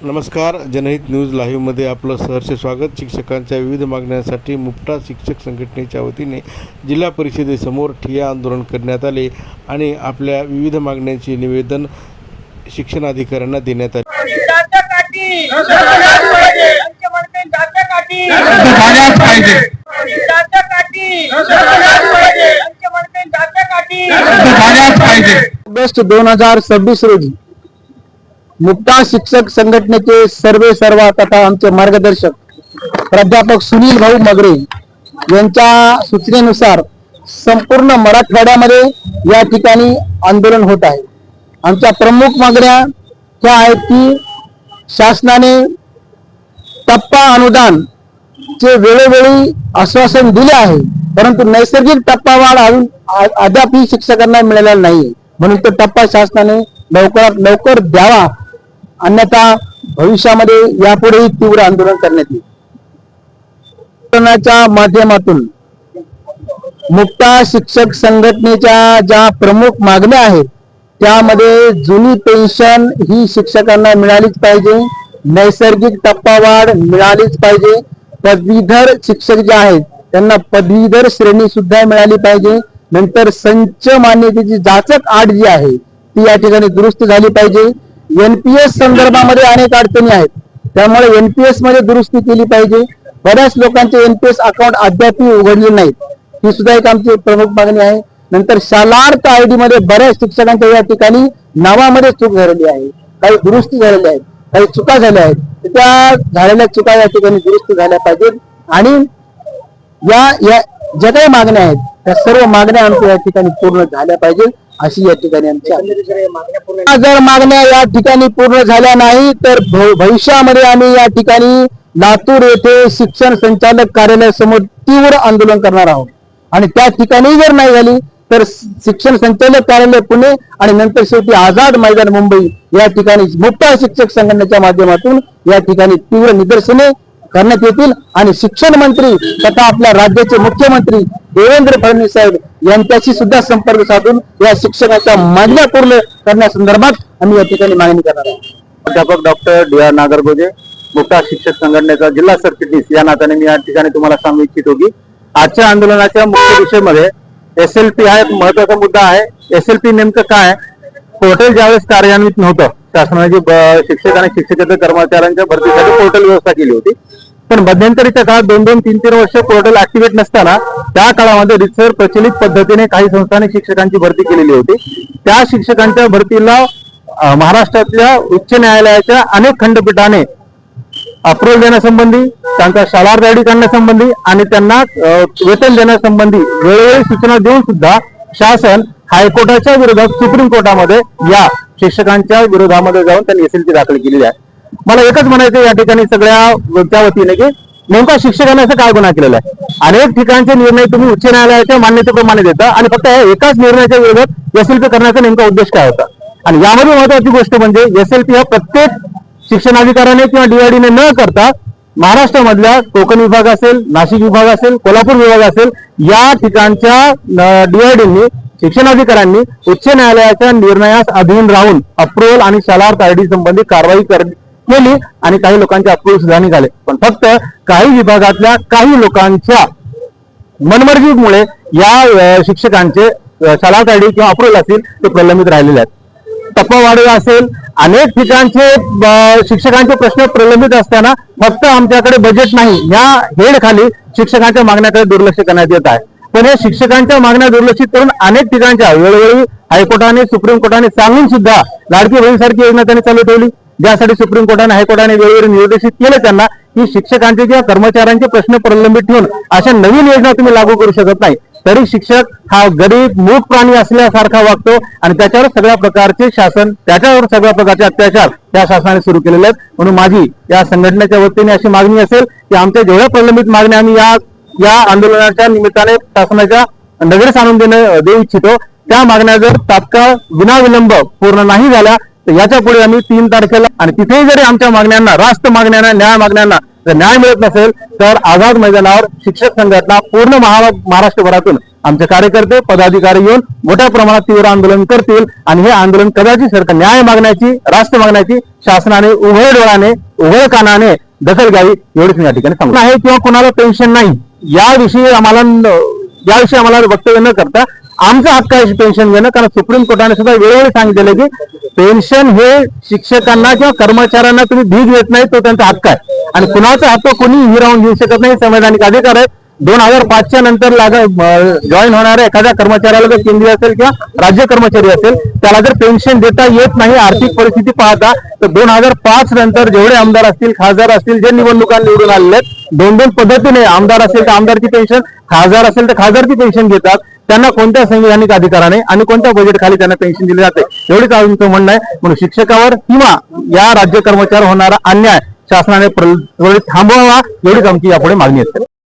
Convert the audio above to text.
नमस्कार. जनहित न्यूज लाईव्हमध्ये आपलं सहर्ष स्वागत. शिक्षकांच्या विविध मागण्यांसाठी मुपटा शिक्षक संघटनेच्या वतीने जिल्हा परिषदेसमोर ठिय्या आंदोलन करण्यात आले आणि आपल्या विविध मागण्यांचे निवेदन शिक्षणाधिकाऱ्यांना देण्यात आले. ऑगस्ट 2026 रोजी मुपटा शिक्षक संघटनेचे सर्वा तथा आमचे मार्गदर्शक प्राध्यापक सुनील भाऊ मगरे यांच्या सूचनेनुसार संपूर्ण मराठवाड्यामध्ये या ठिकाणी आंदोलन होत आहे. आमच्या प्रमुख मागण्या ह्या आहेत की शासनाने टप्पा अनुदान चे वेळोवेळी आश्वासन दिले आहे, परंतु नैसर्गिक टप्पावाढ अद्यापही शिक्षकांना मिळालेला नाही, म्हणून तो टप्पा शासनाने लवकरात लवकर द्यावा, अन्यथा भविष्यामध्ये यापुढेही तीव्र आंदोलन करण्यात येईल. आंदोलनाच्या माध्यमातून मुपटा शिक्षक संघटनेच्या ज्या प्रमुख मागण्या आहेत त्यामध्ये जुनी पेन्शन ही शिक्षकांना मिळालीच पाहिजे, नैसर्गिक टप्पावाढ मिळालीच पाहिजे, पदवीधर शिक्षक जे आहेत त्यांना पदवीधर श्रेणी सुद्धा मिळाली पाहिजे, नंतर संच मान्यतेची जाचक आट जी आहे ती या ठिकाणी दुरुस्त झाली पाहिजे. एनपीएस संदर्भामध्ये अनेक अडचणी आहेत, त्यामुळे एनपीएस मध्ये दुरुस्ती केली पाहिजे. बऱ्याच लोकांचे एनपीएस अकाउंट अद्यापही उघडले नाहीत, ही सुद्धा एक आमची प्रमुख मागणी आहे. नंतर शालार्थ आयडी मध्ये बऱ्याच शिक्षकांच्या या ठिकाणी नावामध्ये चूक झालेली आहे, काही दुरुस्ती झालेल्या आहेत, काही चुका झाल्या आहेत, त्या झालेल्या चुका या ठिकाणी दुरुस्त झाल्या पाहिजेत. आणि या ज्या काही मागण्या आहेत त्या सर्व मागण्या आमच्या या ठिकाणी पूर्ण झाल्या पाहिजेत अशी या ठिकाणी आमच्या जर मागण्या या ठिकाणी पूर्ण झाल्या नाही तर भविष्यामध्ये आम्ही या ठिकाणी लातूर येथे शिक्षण संचालक कार्यालयासमोर तीव्र आंदोलन करणार आहोत. आणि त्या ठिकाणी जर नाही झाली तर शिक्षण संचालक कार्यालय पुणे आणि नंतर शेवटी आझाद मैदान मुंबई या ठिकाणी मुपटा शिक्षक संघटनेच्या माध्यमातून या ठिकाणी तीव्र निदर्शने करण्यात येतील. आणि शिक्षण मंत्री तथा आपल्या राज्याचे मुख्यमंत्री देवेंद्र फडणवीस साहेब यांच्याशी सुद्धा संपर्क साधून या शिक्षकांच्या मागण्या पूर्ण करण्यासंदर्भात आम्ही या ठिकाणी मागणी करणार आहोत. प्राध्यापक डॉक्टर DR नागरगोजे, मुपटा शिक्षक संघटनेचा जिल्हा सरचिटणीस या नात्याने मी या ठिकाणी तुम्हाला सांगू इच्छितो की आजच्या आंदोलनाच्या मुख्य विषयामध्ये SLP हा एक महत्वाचा मुद्दा आहे. SLP नेमकं काय? पोर्टल ज्यावेळेस कार्यान्वित नव्हतं, शासनाने शिक्षक आणि शिक्षकेतर कर्मचाऱ्यांच्या भरतीसाठी पोर्टल व्यवस्था केली होती, पण मध्यंतरीच्या काळात 2-3 वर्ष पोर्टल ऍक्टिव्हेट नसताना त्या काळामध्ये रितसर प्रचलित पद्धतीने काही संस्थांनी शिक्षकांची भरती केलेली होती. त्या शिक्षकांच्या भरतीला महाराष्ट्रातल्या उच्च न्यायालयाच्या अनेक खंडपीठाने अप्रूव्हल देण्यासंबंधी, त्यांचा शालार्थ आयडी काढण्यासंबंधी आणि त्यांना वेतन देण्यासंबंधी वेळोवेळी सूचना देऊन सुद्धा शासन हायकोर्टाच्या विरोधात सुप्रीम कोर्टामध्ये या शिक्षकांच्या विरोधामध्ये जाऊन त्यांनी SLP दाखल केलेली आहे. मला एकच म्हणायचं या ठिकाणी सगळ्या त्या वतीने की नेमका शिक्षकांना असं काय गुन्हा केलेला आहे? अनेक ठिकाणचे निर्णय तुम्ही उच्च न्यायालयाच्या मान्यतेप्रमाणे देता आणि फक्त एकाच निर्णयाच्या विरोधात SLP करण्याचा नेमका उद्देश काय होता? आणि यामध्ये महत्वाची गोष्ट म्हणजे SLP हा प्रत्येक शिक्षणाधिकाऱ्याने किंवा DID न करता महाराष्ट्रामधल्या कोकण विभाग असेल, नाशिक विभाग असेल, कोल्हापूर विभाग असेल या ठिकाणच्या DIDनी शिक्षणाधिकाऱ्यांनी उच्च न्यायालयाच्या निर्णयास अधीन राहून अप्रूव्हल आणि शालार्थ आयडी संबंधी कारवाई केली आणि काही लोकांचे अप्रूव्हल सुद्धा निघाले. पण फक्त काही विभागातल्या काही लोकांच्या मनमर्जीमुळे या शिक्षकांचे शालार्थ आयडी किंवा अप्रूव्हल असतील ते प्रलंबित राहिलेले आहेत. टप्पावाढ असेल, अनेक ठिकाणचे शिक्षकांचे प्रश्न प्रलंबित असताना फक्त आमच्याकडे बजेट नाही या हेड खाली शिक्षकांच्या मागण्याकडे दुर्लक्ष करण्यात येत आहे. पण या शिक्षकांच्या मागण्या दुर्लक्षित करून अनेक ठिकाणच्या वेळोवेळी हायकोर्टाने सुप्रीम कोर्टाने सांगून सुद्धा लाडकी बहीणसारखी योजना त्यांनी चालू ठेवली, ज्यासाठी सुप्रीम कोर्टाने हायकोर्टाने वेळोवेळी निर्देशित केले त्यांना की शिक्षकांचे किंवा कर्मचाऱ्यांचे प्रश्न प्रलंबित ठेवून अशा नवीन योजना तुम्ही लागू करू शकत नाही. तरी शिक्षक हा गरीब मूक प्राणी असल्यासारखा वागतो आणि त्याच्यावर सगळ्या प्रकारचे शासन, त्याच्यावर सगळ्या प्रकारचे अत्याचार त्या शासनाने सुरू केलेले आहेत. म्हणून माझी या संघटनेच्या वतीने अशी मागणी असेल की आमच्या जेवढ्या प्रलंबित मागण्या आम्ही या आंदोलनाच्या निमित्ताने शासनाच्या नजरेस आणून देऊ इच्छितो, त्या मागण्या जर तात्काळ विनाविलंब पूर्ण नाही झाल्या तर याच्या पुढे आम्ही 3 तारखेला आणि तिथेही जरी आमच्या मागण्यांना, रास्त मागण्यांना, न्याय मागण्यांना जर न्याय मिळत नसेल तर आझाद मैदानावर शिक्षक संघटना पूर्ण महाराष्ट्रभरातून आमचे कार्यकर्ते पदाधिकारी येऊन मोठ्या प्रमाणात तीव्र आंदोलन करतील आणि हे आंदोलन कदाचित सरकार न्याय मागण्याची राष्ट्र मागण्याची शासनाने उघड डोळ्याने उघड कानाने दखल घ्यावी एवढेच मी या ठिकाणी सांगतो आहे किंवा कोणाला पेन्शन नाही याविषयी आम्हाला वक्तव्य न करता आमचा हक्क आहे पेन्शन घेणं कारण सुप्रीम कोर्टाने सुद्धा वेळोवेळी सांगितलेलं की पेन्शन हे शिक्षकांना किंवा कर्मचाऱ्यांना तुम्ही भीक देत नाही तो त्यांचा हक्क आहे आणि कुणाचा हक्क कोणी हिरावून घेऊ शकत नाही संवैधानिक अधिकार आहे 2005 नंतर जॉईन होणाऱ्या एखाद्या कर्मचाऱ्याला जर केंद्रीय असेल किंवा राज्य कर्मचारी असेल त्याला जर पेन्शन देता येत नाही आर्थिक परिस्थिती पाहता तर 2005 नंतर जेवढे आमदार असतील खासदार असतील जे निवडणुका निवडून आलेले आहेत दोन पद्धतीने आमदार असेल तर आमदारची पेन्शन खासदार असेल तर खासदारची पेन्शन घेतात त्यांना कोणत्या संविधानिक अधिकाराने आणि कोणत्या बजेट खाली त्यांना पेन्शन दिले जाते एवढीच आमचं म्हणणं आहे म्हणून शिक्षकावर किंवा या राज्य कर्मचाऱ्यावर होणारा अन्याय शासनाने त्वरित थांबवावा एवढीच आमची यापुढे मागणी असते